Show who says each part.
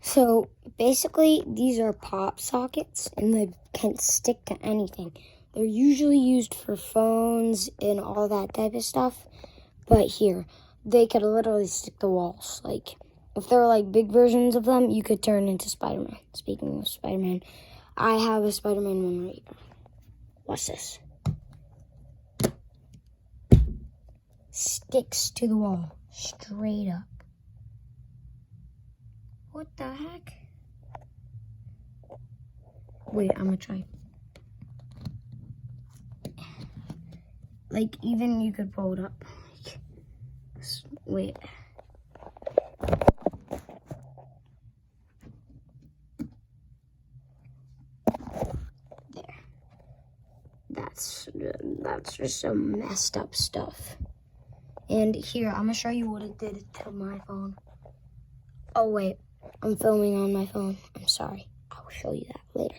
Speaker 1: So basically, these are pop sockets and they can stick to anything. They're usually used for phones and all that type of stuff. But here, they could literally stick to walls. Like, if there were like big versions of them, you could turn into Spider-Man. Speaking of Spider-Man, I have a Spider-Man one right here. Watch this. Sticks to the wall, straight up. What the heck? Wait, I'm gonna try. Like, even you could pull it up. Wait. There. That's just some messed up stuff. And here, I'm gonna show you what it did to my phone. Oh wait, I'm filming on my phone. I'm sorry. I will show you that later.